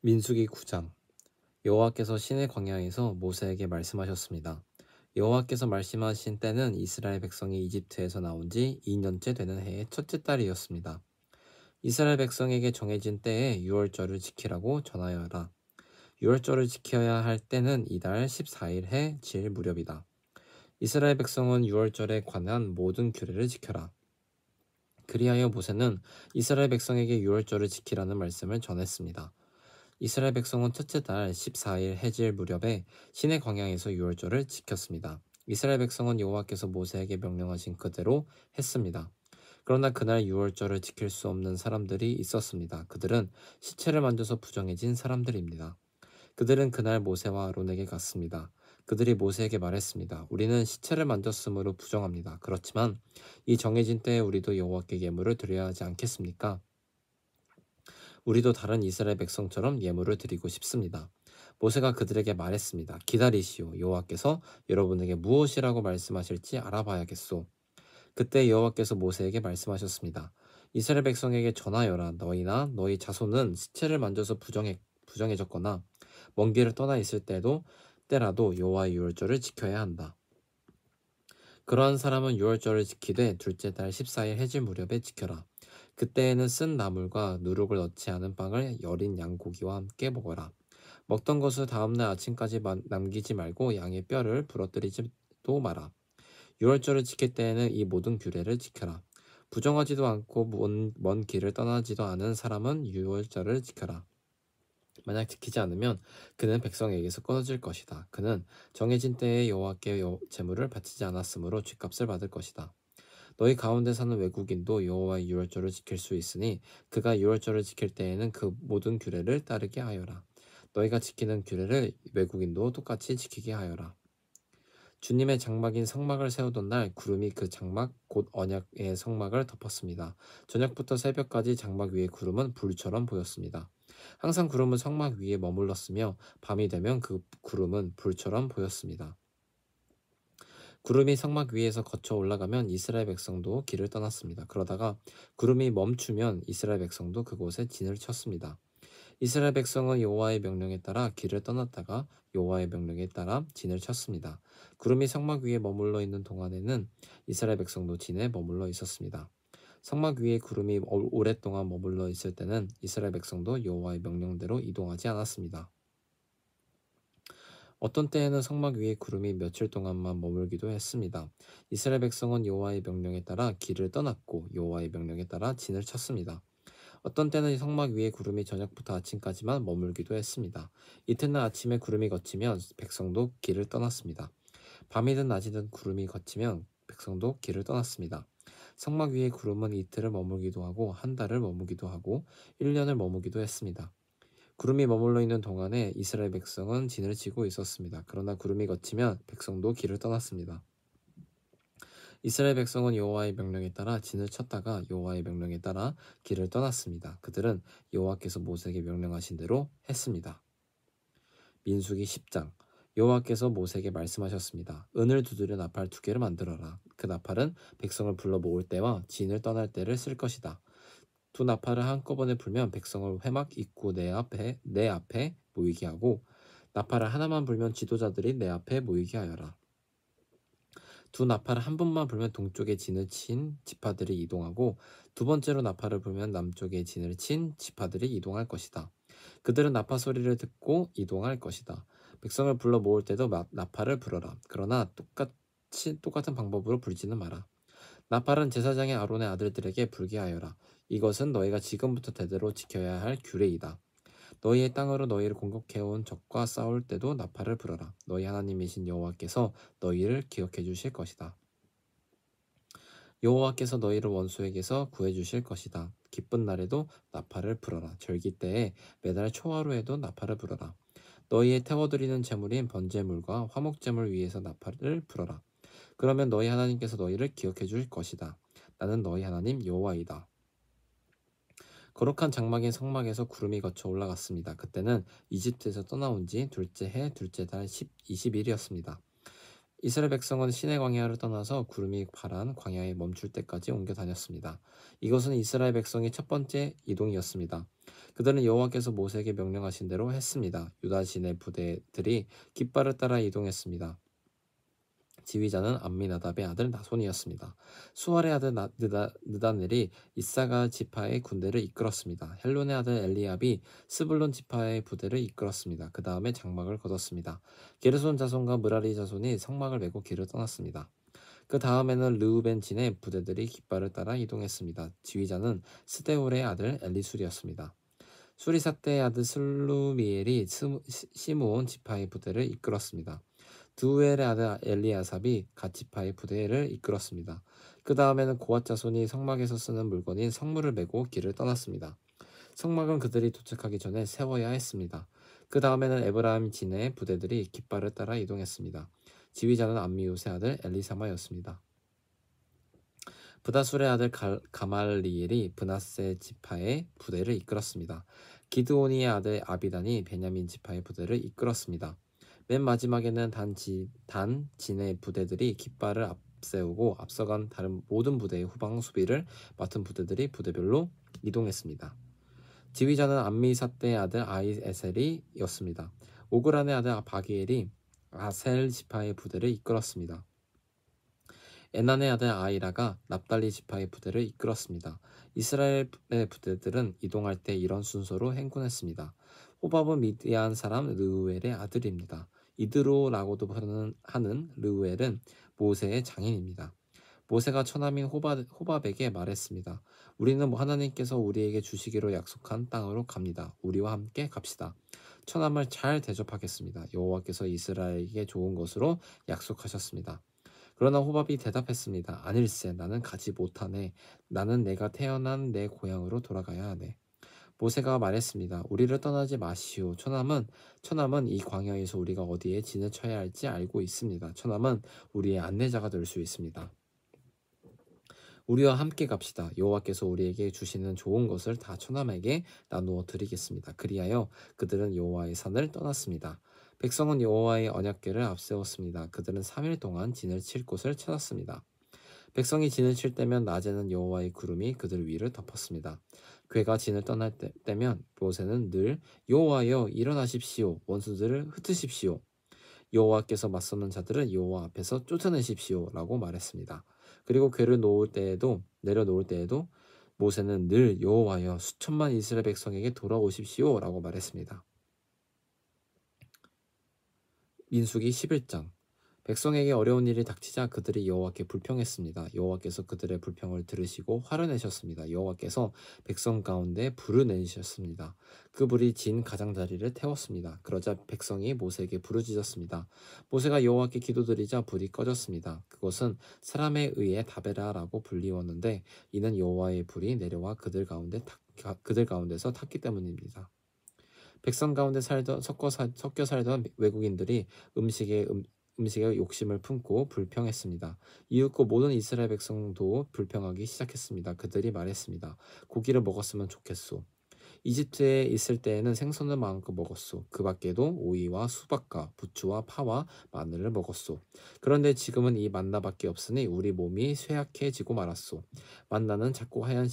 민수기 9장. 여호와께서 시내 광야에서 모세에게 말씀하셨습니다. 여호와께서 말씀하신 때는 이스라엘 백성이 이집트에서 나온 지 2년째 되는 해의 첫째 달이었습니다. 이스라엘 백성에게 정해진 때에 유월절을 지키라고 전하여라. 유월절을 지켜야 할 때는 이달 14일 해 질 무렵이다. 이스라엘 백성은 유월절에 관한 모든 규례를 지켜라. 그리하여 모세는 이스라엘 백성에게 유월절을 지키라는 말씀을 전했습니다. 이스라엘 백성은 첫째 달 14일 해질 무렵에 시내 광야에서 유월절을 지켰습니다. 이스라엘 백성은 여호와께서 모세에게 명령하신 그대로 했습니다. 그러나 그날 유월절을 지킬 수 없는 사람들이 있었습니다. 그들은 시체를 만져서 부정해진 사람들입니다. 그들은 그날 모세와 아론에게 갔습니다. 그들이 모세에게 말했습니다. 우리는 시체를 만졌으므로 부정합니다. 그렇지만 이 정해진 때에 우리도 여호와께 예물을 드려야 하지 않겠습니까? 우리도 다른 이스라엘 백성처럼 예물을 드리고 싶습니다. 모세가 그들에게 말했습니다. 기다리시오. 여호와께서 여러분에게 무엇이라고 말씀하실지 알아봐야겠소. 그때 여호와께서 모세에게 말씀하셨습니다. 이스라엘 백성에게 전하여라. 너희나 너희 자손은 시체를 만져서 부정해졌거나 먼 길을 떠나 있을 때라도 여호와의 유월절을 지켜야 한다. 그러한 사람은 유월절을 지키되 둘째 달 14일 해질 무렵에 지켜라. 그때에는 쓴 나물과 누룩을 넣지 않은 빵을 여린 양고기와 함께 먹어라. 먹던 것을 다음날 아침까지 남기지 말고 양의 뼈를 부러뜨리지도 마라. 유월절을 지킬 때에는 이 모든 규례를 지켜라. 부정하지도 않고 먼 길을 떠나지도 않은 사람은 유월절을 지켜라. 만약 지키지 않으면 그는 백성에게서 끊어질 것이다. 그는 정해진 때에 여호와께 제물을 바치지 않았으므로 죗값을 받을 것이다. 너희 가운데 사는 외국인도 여호와의 유월절을 지킬 수 있으니 그가 유월절을 지킬 때에는 그 모든 규례를 따르게 하여라. 너희가 지키는 규례를 외국인도 똑같이 지키게 하여라. 주님의 장막인 성막을 세우던 날 구름이 그 장막 곧 언약의 성막을 덮었습니다. 저녁부터 새벽까지 장막 위의 구름은 불처럼 보였습니다. 항상 구름은 성막 위에 머물렀으며 밤이 되면 그 구름은 불처럼 보였습니다. 구름이 성막 위에서 거쳐 올라가면 이스라엘 백성도 길을 떠났습니다. 그러다가 구름이 멈추면 이스라엘 백성도 그곳에 진을 쳤습니다. 이스라엘 백성은 여호와의 명령에 따라 길을 떠났다가 여호와의 명령에 따라 진을 쳤습니다. 구름이 성막 위에 머물러 있는 동안에는 이스라엘 백성도 진에 머물러 있었습니다. 성막 위에 구름이 오랫동안 머물러 있을 때는 이스라엘 백성도 여호와의 명령대로 이동하지 않았습니다. 어떤 때에는 성막 위에 구름이 며칠 동안만 머물기도 했습니다. 이스라엘 백성은 여호와의 명령에 따라 길을 떠났고 여호와의 명령에 따라 진을 쳤습니다. 어떤 때는 성막 위에 구름이 저녁부터 아침까지만 머물기도 했습니다. 이튿날 아침에 구름이 걷히면 백성도 길을 떠났습니다. 밤이든 낮이든 구름이 걷히면 백성도 길을 떠났습니다. 성막 위에 구름은 이틀을 머물기도 하고 한 달을 머무기도 하고 1년을 머무기도 했습니다. 구름이 머물러 있는 동안에 이스라엘 백성은 진을 치고 있었습니다. 그러나 구름이 걷히면 백성도 길을 떠났습니다. 이스라엘 백성은 여호와의 명령에 따라 진을 쳤다가 여호와의 명령에 따라 길을 떠났습니다. 그들은 여호와께서 모세에게 명령하신 대로 했습니다. 민수기 10장. 여호와께서 모세에게 말씀하셨습니다. 은을 두드려 나팔 2개를 만들어라. 그 나팔은 백성을 불러 모을 때와 진을 떠날 때를 쓸 것이다. 두 나팔을 한꺼번에 불면 백성을 회막 입구 내 앞에 모이게 하고 나팔을 하나만 불면 지도자들이 내 앞에 모이게 하여라. 두 나팔을 한 번만 불면 동쪽에 진을 친 지파들이 이동하고 두 번째로 나팔을 불면 남쪽에 진을 친 지파들이 이동할 것이다. 그들은 나팔 소리를 듣고 이동할 것이다. 백성을 불러 모을 때도 나팔을 불어라. 그러나 똑같은 방법으로 불지는 마라. 나팔은 제사장의 아론의 아들들에게 불게 하여라. 이것은 너희가 지금부터 대대로 지켜야 할 규례이다. 너희의 땅으로 너희를 공격해온 적과 싸울 때도 나팔을 불어라. 너희 하나님이신 여호와께서 너희를 기억해 주실 것이다. 여호와께서 너희를 원수에게서 구해 주실 것이다. 기쁜 날에도 나팔을 불어라. 절기 때에 매달 초하루에도 나팔을 불어라. 너희의 태워드리는 제물인 번제물과 화목제물 위에서 나팔을 불어라. 그러면 너희 하나님께서 너희를 기억해 줄 것이다. 나는 너희 하나님 여호와이다. 거룩한 장막인 성막에서 구름이 거쳐 올라갔습니다. 그때는 이집트에서 떠나온 지 둘째 해 둘째 달 20일이었습니다. 이스라엘 백성은 시내 광야를 떠나서 구름이 파란 광야에 멈출 때까지 옮겨 다녔습니다. 이것은 이스라엘 백성의 첫 번째 이동이었습니다. 그들은 여호와께서 모세에게 명령하신 대로 했습니다. 유다 진의 부대들이 깃발을 따라 이동했습니다. 지휘자는 암미나답의 아들 나손이었습니다. 수알의 아들 느다넬이 이사가 지파의 군대를 이끌었습니다. 헬론의 아들 엘리압이 스불론 지파의 부대를 이끌었습니다. 그 다음에 장막을 걷었습니다. 게르손 자손과 므라리 자손이 성막을 메고 길을 떠났습니다. 그 다음에는 르우벤 진의 부대들이 깃발을 따라 이동했습니다. 지휘자는 스데울의 아들 엘리술이었습니다. 수리사대의 아들 슬루미엘이 시므온 지파의 부대를 이끌었습니다. 두엘의 아들 엘리아삽이 갓지파의 부대를 이끌었습니다. 그 다음에는 고앗 자손이 성막에서 쓰는 물건인 성물을 메고 길을 떠났습니다. 성막은 그들이 도착하기 전에 세워야 했습니다. 그 다음에는 에브라임 진의 부대들이 깃발을 따라 이동했습니다. 지휘자는 암미우스의 아들 엘리사마였습니다. 브다술의 아들 가말리엘이 브나세 지파의 부대를 이끌었습니다. 기드오니의 아들 아비단이 베냐민 지파의 부대를 이끌었습니다. 맨 마지막에는 단 진의 부대들이 깃발을 앞세우고 앞서간 다른 모든 부대의 후방 수비를 맡은 부대들이 부대별로 이동했습니다. 지휘자는 암미사대의 아들 아이에셀이었습니다. 오그란의 아들 바기엘이 아셀 지파의 부대를 이끌었습니다. 에난의 아들 아이라가 납달리 지파의 부대를 이끌었습니다. 이스라엘의 부대들은 이동할 때 이런 순서로 행군했습니다. 호밥은 미디안 사람 르우엘의 아들입니다. 이드로라고도 하는 르우엘은 모세의 장인입니다. 모세가 처남인 호밥에게 말했습니다. 우리는 하나님께서 우리에게 주시기로 약속한 땅으로 갑니다. 우리와 함께 갑시다. 처남을 잘 대접하겠습니다. 여호와께서 이스라엘에게 좋은 것으로 약속하셨습니다. 그러나 호밥이 대답했습니다. 아닐세, 나는 가지 못하네. 나는 내가 태어난 내 고향으로 돌아가야 하네. 모세가 말했습니다. 우리를 떠나지 마시오. 처남은 이 광야에서 우리가 어디에 진을 쳐야 할지 알고 있습니다. 처남은 우리의 안내자가 될 수 있습니다. 우리와 함께 갑시다. 여호와께서 우리에게 주시는 좋은 것을 다 처남에게 나누어 드리겠습니다. 그리하여 그들은 여호와의 산을 떠났습니다. 백성은 여호와의 언약궤를 앞세웠습니다. 그들은 3일 동안 진을 칠 곳을 찾았습니다. 백성이 진을 칠 때면 낮에는 여호와의 구름이 그들 위를 덮었습니다. 궤가 진을 떠날 때면 모세는 늘 여호와여 일어나십시오. 원수들을 흩으십시오. 여호와께서 맞서는 자들을 여호와 앞에서 쫓아내십시오. 라고 말했습니다. 그리고 궤를 내려놓을 때에도 모세는 늘 여호와여 수천만 이스라엘 백성에게 돌아오십시오. 라고 말했습니다. 민수기 11장. 백성에게 어려운 일이 닥치자 그들이 여호와께 불평했습니다. 여호와께서 그들의 불평을 들으시고 화를 내셨습니다. 여호와께서 백성 가운데 불을 내리셨습니다. 그 불이 진 가장자리를 태웠습니다. 그러자 백성이 모세에게 부르짖었습니다. 모세가 여호와께 기도드리자 불이 꺼졌습니다. 그것은 사람에 의해 다베라라고 불리웠는데 이는 여호와의 불이 내려와 그들 가운데서 탔기 때문입니다. 백성 가운데 섞여 살던 외국인들이 음식에 욕심을 품고 불평했습니다. 이윽고 모든 이스라엘 백성도 불평하기 시작했습니다. 그들이 말했습니다. 고기를 먹었으면 좋겠소. 이집트에 있을 때에는 생선을 마음껏 먹었소. 그 밖에도 오이와 수박과 부추와 파와 마늘을 먹었소. 그런데 지금은 이 만나밖에 없으니 우리 몸이 쇠약해지고 말았소. 만나는 자꾸 하얀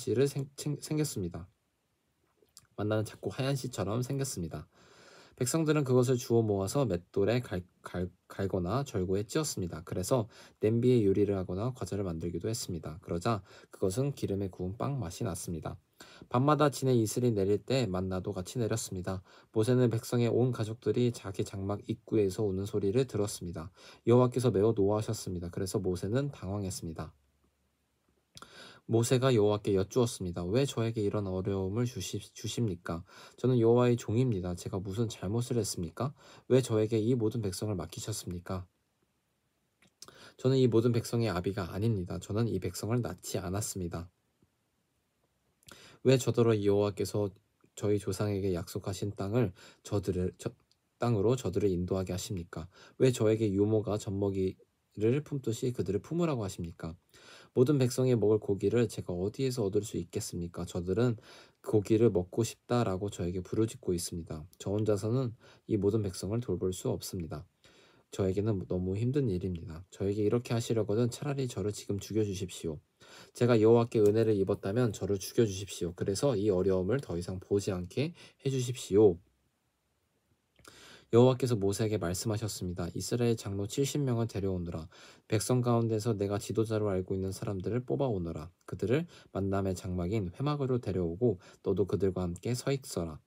씨처럼 생겼습니다. 백성들은 그것을 주워 모아서 맷돌에 갈거나 절구에 찧었습니다. 그래서 냄비에 요리를 하거나 과자를 만들기도 했습니다. 그러자 그것은 기름에 구운 빵 맛이 났습니다. 밤마다 진의 이슬이 내릴 때 만나도 같이 내렸습니다. 모세는 백성의 온 가족들이 자기 장막 입구에서 우는 소리를 들었습니다. 여호와께서 매우 노하셨습니다. 그래서 모세는 당황했습니다. 모세가 여호와께 여쭈었습니다. 왜 저에게 이런 어려움을 주십니까? 저는 여호와의 종입니다. 제가 무슨 잘못을 했습니까? 왜 저에게 이 모든 백성을 맡기셨습니까? 저는 이 모든 백성의 아비가 아닙니다. 저는 이 백성을 낳지 않았습니다. 왜 저더러 여호와께서 저희 조상에게 약속하신 땅으로 저들을 인도하게 하십니까? 왜 저에게 유모가 젖먹이를 품듯이 그들을 품으라고 하십니까? 모든 백성이 먹을 고기를 제가 어디에서 얻을 수 있겠습니까? 저들은 고기를 먹고 싶다라고 저에게 부르짖고 있습니다. 저 혼자서는 이 모든 백성을 돌볼 수 없습니다. 저에게는 너무 힘든 일입니다. 저에게 이렇게 하시려거든 차라리 저를 지금 죽여주십시오. 제가 여호와께 은혜를 입었다면 저를 죽여주십시오. 그래서 이 어려움을 더 이상 보지 않게 해주십시오. 여호와께서 모세에게 말씀하셨습니다. 이스라엘 장로 70명을 데려오느라 백성 가운데서 내가 지도자로 알고 있는 사람들을 뽑아오너라. 그들을 만남의 장막인 회막으로 데려오고 너도 그들과 함께 서 있어라.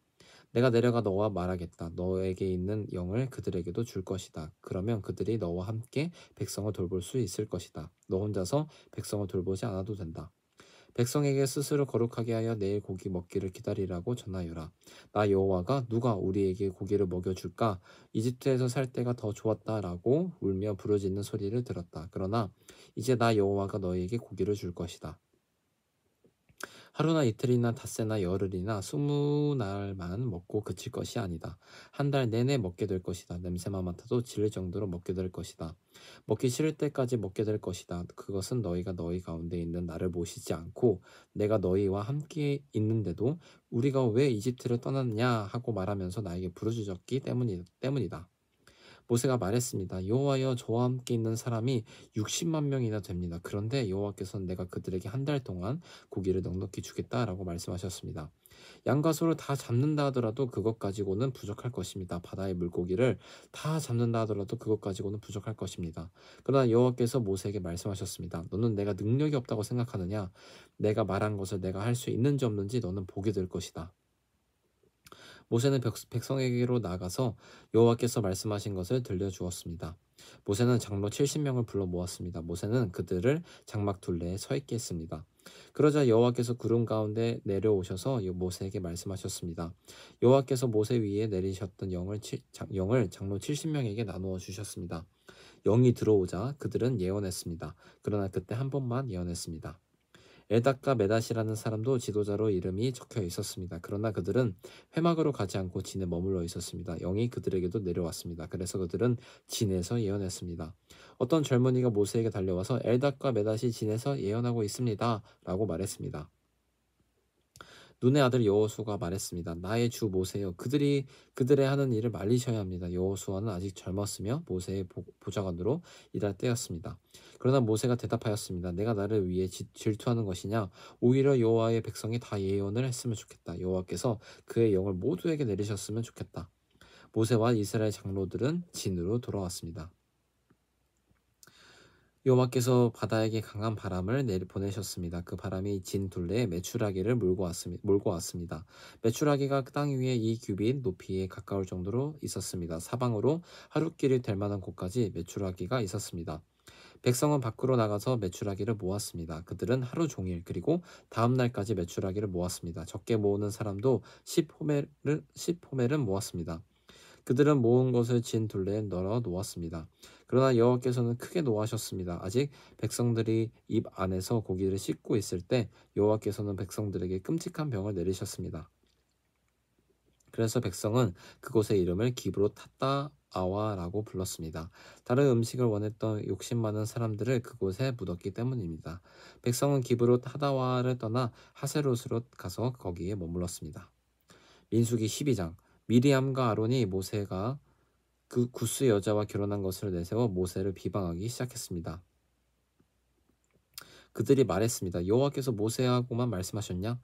내가 내려가 너와 말하겠다. 너에게 있는 영을 그들에게도 줄 것이다. 그러면 그들이 너와 함께 백성을 돌볼 수 있을 것이다. 너 혼자서 백성을 돌보지 않아도 된다. 백성에게 스스로 거룩하게 하여 내일 고기 먹기를 기다리라고 전하여라. 나 여호와가 누가 우리에게 고기를 먹여줄까? 이집트에서 살 때가 더 좋았다라고 울며 부르짖는 소리를 들었다. 그러나 이제 나 여호와가 너희에게 고기를 줄 것이다. 하루나 이틀이나 닷새나 열흘이나 20날만 먹고 그칠 것이 아니다. 한 달 내내 먹게 될 것이다. 냄새만 맡아도 질릴 정도로 먹게 될 것이다. 먹기 싫을 때까지 먹게 될 것이다. 그것은 너희가 너희 가운데 있는 나를 모시지 않고 내가 너희와 함께 있는데도 우리가 왜 이집트를 떠났냐 하고 말하면서 나에게 부르짖었기 때문이다. 모세가 말했습니다. 여호와여 저와 함께 있는 사람이 60만 명이나 됩니다. 그런데 여호와께서는 내가 그들에게 한 달 동안 고기를 넉넉히 주겠다라고 말씀하셨습니다. 양과 소를 다 잡는다 하더라도 그것 가지고는 부족할 것입니다. 바다의 물고기를 다 잡는다 하더라도 그것 가지고는 부족할 것입니다. 그러나 여호와께서 모세에게 말씀하셨습니다. 너는 내가 능력이 없다고 생각하느냐? 내가 말한 것을 내가 할 수 있는지 없는지 너는 보게 될 것이다. 모세는 백성에게로 나가서 여호와께서 말씀하신 것을 들려주었습니다. 모세는 장로 70명을 불러 모았습니다. 모세는 그들을 장막 둘레에 서 있게 했습니다. 그러자 여호와께서 구름 가운데 내려오셔서 모세에게 말씀하셨습니다. 여호와께서 모세 위에 내리셨던 영을 장로 70명에게 나누어 주셨습니다. 영이 들어오자 그들은 예언했습니다. 그러나 그때 한 번만 예언했습니다. 엘닷과 메닷이라는 사람도 지도자로 이름이 적혀 있었습니다. 그러나 그들은 회막으로 가지 않고 진에 머물러 있었습니다. 영이 그들에게도 내려왔습니다. 그래서 그들은 진에서 예언했습니다. 어떤 젊은이가 모세에게 달려와서 엘닷과 메닷이 진에서 예언하고 있습니다. 라고 말했습니다. 눈의 아들 여호수아가 말했습니다. 나의 주 모세여 그들의 하는 일을 말리셔야 합니다. 여호수아는 아직 젊었으며 모세의 보좌관으로 일할 때였습니다. 그러나 모세가 대답하였습니다. 내가 나를 위해 질투하는 것이냐? 오히려 여호와의 백성이 다 예언을 했으면 좋겠다. 여호와께서 그의 영을 모두에게 내리셨으면 좋겠다. 모세와 이스라엘 장로들은 진으로 돌아왔습니다. 여호와께서 바다에게 강한 바람을 보내셨습니다. 그 바람이 진 둘레에 메추라기를 몰고 왔습니다. 메추라기가 땅 위에 2규빗 높이에 가까울 정도로 있었습니다. 사방으로 하루길이 될 만한 곳까지 메추라기가 있었습니다. 백성은 밖으로 나가서 메추라기를 모았습니다. 그들은 하루 종일 그리고 다음 날까지 메추라기를 모았습니다. 적게 모으는 사람도 10호멜은 모았습니다. 그들은 모은 것을 진 둘레에 널어 놓았습니다. 그러나 여호와께서는 크게 노하셨습니다. 아직 백성들이 입 안에서 고기를 씹고 있을 때 여호와께서는 백성들에게 끔찍한 병을 내리셨습니다. 그래서 백성은 그곳의 이름을 기브롯 핫다아와라고 불렀습니다. 다른 음식을 원했던 욕심 많은 사람들을 그곳에 묻었기 때문입니다. 백성은 기브롯 핫다와를 떠나 하세롯으로 가서 거기에 머물렀습니다. 민수기 12장 미리암과 아론이 모세가 그 구스 여자와 결혼한 것을 내세워 모세를 비방하기 시작했습니다. 그들이 말했습니다. 여호와께서 모세하고만 말씀하셨나?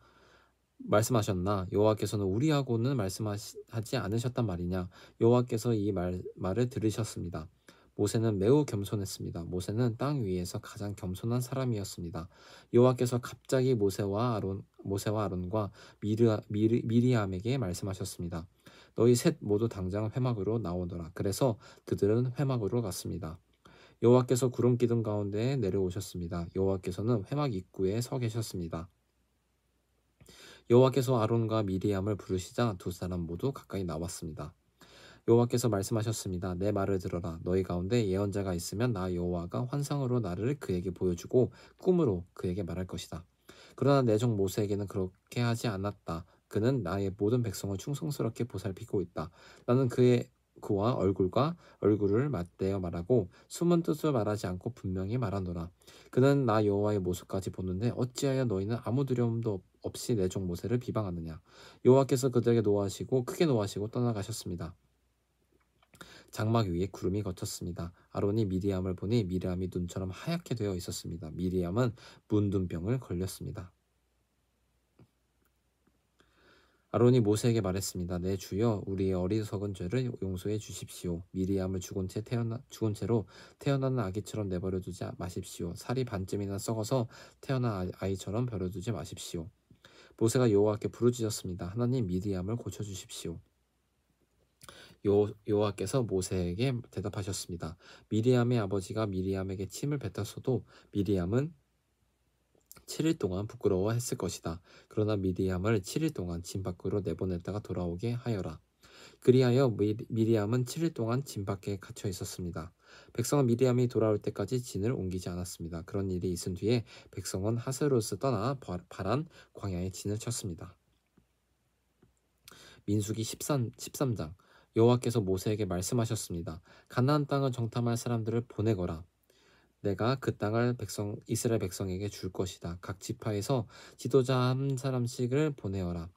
여호와께서는 우리하고는 말씀하지 않으셨단 말이냐? 여호와께서 이 말을 들으셨습니다. 모세는 매우 겸손했습니다. 모세는 땅 위에서 가장 겸손한 사람이었습니다. 여호와께서 갑자기 모세와 아론과 미리암에게 말씀하셨습니다. 너희 셋 모두 당장 회막으로 나오너라. 그래서 그들은 회막으로 갔습니다. 여호와께서 구름 기둥 가운데 내려오셨습니다. 여호와께서는 회막 입구에 서 계셨습니다. 여호와께서 아론과 미리암을 부르시자 두 사람 모두 가까이 나왔습니다. 여호와께서 말씀하셨습니다. 내 말을 들어라. 너희 가운데 예언자가 있으면 나 여호와가 환상으로 나를 그에게 보여주고 꿈으로 그에게 말할 것이다. 그러나 내 종 모세에게는 그렇게 하지 않았다. 그는 나의 모든 백성을 충성스럽게 보살피고 있다. 나는 그와 얼굴을 맞대어 말하고 숨은 뜻을 말하지 않고 분명히 말하노라. 그는 나 여호와의 모습까지 보는데 어찌하여 너희는 아무 두려움도 없이 내 종 모세를 비방하느냐. 여호와께서 그들에게 크게 노하시고 떠나가셨습니다. 장막 위에 구름이 걷혔습니다. 아론이 미리암을 보니 미리암이 눈처럼 하얗게 되어 있었습니다. 미리암은 문둥병을 걸렸습니다. 아론이 모세에게 말했습니다. 내 주여, 우리의 어리석은 죄를 용서해 주십시오. 미리암을 죽은 채로 태어나는 아기처럼 내버려 두지 마십시오. 살이 반쯤이나 썩어서 태어난 아이처럼 버려두지 마십시오. 모세가 여호와께 부르짖었습니다. 하나님, 미리암을 고쳐 주십시오. 여호와께서 모세에게 대답하셨습니다. 미리암의 아버지가 미리암에게 침을 뱉었어도 미리암은 7일 동안 부끄러워했을 것이다. 그러나 미리암을 7일 동안 진 밖으로 내보냈다가 돌아오게 하여라. 그리하여 미리암은 7일 동안 진 밖에 갇혀 있었습니다. 백성은 미리암이 돌아올 때까지 진을 옮기지 않았습니다. 그런 일이 있은 뒤에 백성은 하세로스 떠나 바란 광야에 진을 쳤습니다. 민수기 13장. 여호와께서 모세에게 말씀하셨습니다. 가나안 땅을 정탐할 사람들을 보내거라. 내가 그 땅을 이스라엘 백성에게 줄 것이다. 각 지파에서 지도자 한 사람씩을 보내어라.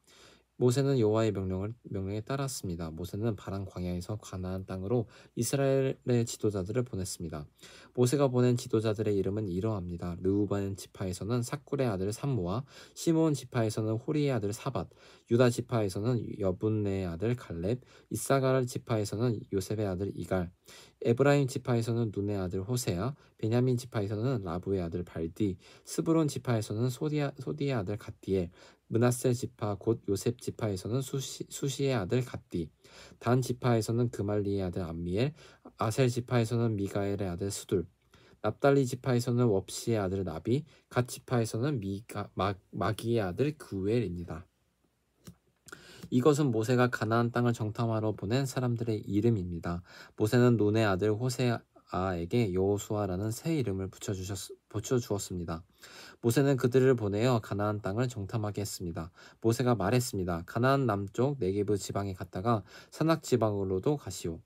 모세는 여호와의 명령에 따랐습니다. 모세는 바란 광야에서 가나안 땅으로 이스라엘의 지도자들을 보냈습니다. 모세가 보낸 지도자들의 이름은 이러합니다. 르우벤 지파에서는 삭굴의 아들 삼무와 시므온 지파에서는 호리의 아들 사밧, 유다 지파에서는 여분네의 아들 갈렙, 이사갈 지파에서는 요셉의 아들 이갈, 에브라임 지파에서는 눈의 아들 호세아, 베냐민 지파에서는 라부의 아들 발디, 스브론 지파에서는 소디의 아들 갓디엘, 므낫세 지파 곧 요셉 지파에서는 수시의 아들 갓디, 단 지파에서는 그말리의 아들 암미엘, 아셀 지파에서는 미가엘의 아들 수둘, 납달리 지파에서는 웁시의 아들 나비, 갓 지파에서는 마기의 아들 그우엘입니다. 이것은 모세가 가나안 땅을 정탐하러 보낸 사람들의 이름입니다. 모세는 논의 아들 호세아에게 여호수아라는 새 이름을 붙여주었습니다. 모세는 그들을 보내어 가나안 땅을 정탐하게 했습니다. 모세가 말했습니다. 가나안 남쪽 네게브 지방에 갔다가 산악 지방으로도 가시오.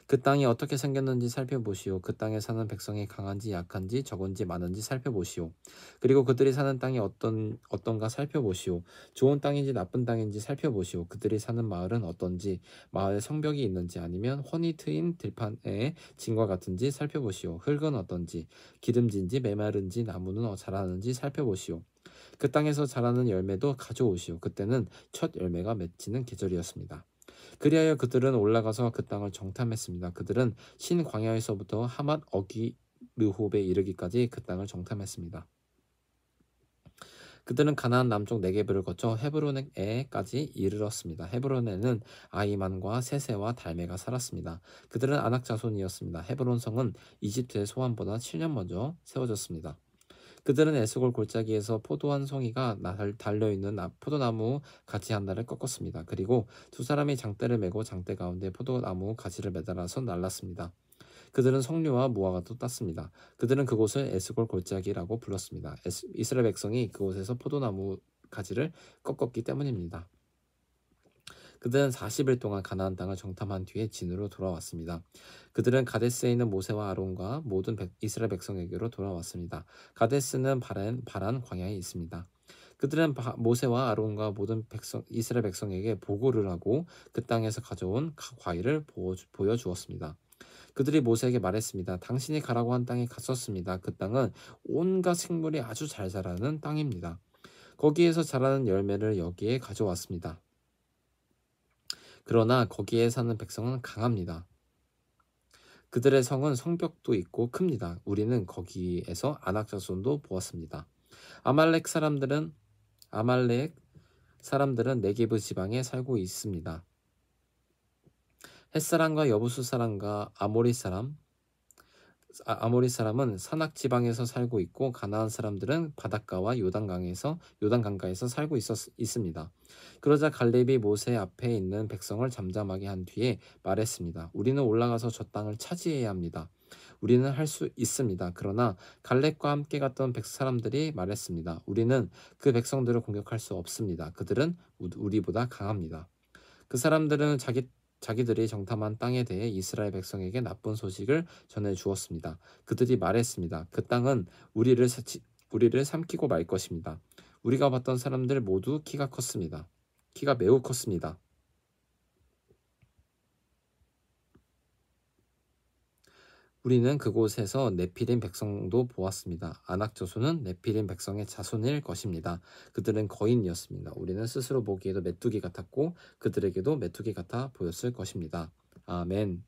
그 땅이 어떻게 생겼는지 살펴보시오. 그 땅에 사는 백성이 강한지 약한지 적은지 많은지 살펴보시오. 그리고 그들이 사는 땅이 어떤가 살펴보시오. 좋은 땅인지 나쁜 땅인지 살펴보시오. 그들이 사는 마을은 어떤지, 마을에 성벽이 있는지 아니면 혼이 트인 들판의 진과 같은지 살펴보시오. 흙은 어떤지, 기름진지 메마른지 나무는 자라는지 살펴보시오. 그 땅에서 자라는 열매도 가져오시오. 그때는 첫 열매가 맺히는 계절이었습니다. 그리하여 그들은 올라가서 그 땅을 정탐했습니다. 그들은 신 광야에서부터 하맛 어기 르홉에 이르기까지 그 땅을 정탐했습니다. 그들은 가나안 남쪽 네게브를 거쳐 헤브론에까지 이르렀습니다. 헤브론에는 아이만과 세세와 달메가 살았습니다. 그들은 아낙 자손이었습니다. 헤브론 성은 이집트의 소환보다 7년 먼저 세워졌습니다. 그들은 에스골 골짜기에서 포도 한 송이가 달려있는 포도나무 가지 한 달을 꺾었습니다. 그리고 두 사람이 장대를 메고 장대 가운데 포도나무 가지를 매달아서 날랐습니다. 그들은 석류와 무화과도 땄습니다. 그들은 그곳을 에스골 골짜기라고 불렀습니다. 이스라엘 백성이 그곳에서 포도나무 가지를 꺾었기 때문입니다. 그들은 40일 동안 가나안 땅을 정탐한 뒤에 진으로 돌아왔습니다. 그들은 가데스에 있는 모세와 아론과 모든 이스라엘 백성에게로 돌아왔습니다. 가데스는 바란 광야에 있습니다. 그들은 모세와 아론과 모든 이스라엘 백성에게 보고를 하고 그 땅에서 가져온 과일을 보여주었습니다. 그들이 모세에게 말했습니다. 당신이 가라고 한 땅에 갔었습니다. 그 땅은 온갖 식물이 아주 잘 자라는 땅입니다. 거기에서 자라는 열매를 여기에 가져왔습니다. 그러나 거기에 사는 백성은 강합니다. 그들의 성은 성벽도 있고 큽니다. 우리는 거기에서 아낙 자손도 보았습니다. 아말렉 사람들은 네게브 지방에 살고 있습니다. 햇사람과 여부수 사람과 아모리 사람은 산악 지방에서 살고 있고 가나안 사람들은 바닷가와 요단강가에서 살고 있습니다. 그러자 갈렙이 모세 앞에 있는 백성을 잠잠하게 한 뒤에 말했습니다. 우리는 올라가서 저 땅을 차지해야 합니다. 우리는 할 수 있습니다. 그러나 갈렙과 함께 갔던 사람들이 말했습니다. 우리는 그 백성들을 공격할 수 없습니다. 그들은 우리보다 강합니다. 그 사람들은 자기들이 정탐한 땅에 대해 이스라엘 백성에게 나쁜 소식을 전해 주었습니다. 그들이 말했습니다. 그 땅은 우리를 삼키고 말 것입니다. 우리가 봤던 사람들 모두 키가 매우 컸습니다. 우리는 그곳에서 네피림 백성도 보았습니다. 아낙 저손은 네피림 백성의 자손일 것입니다. 그들은 거인이었습니다. 우리는 스스로 보기에도 메뚜기 같았고 그들에게도 메뚜기 같아 보였을 것입니다. 아멘.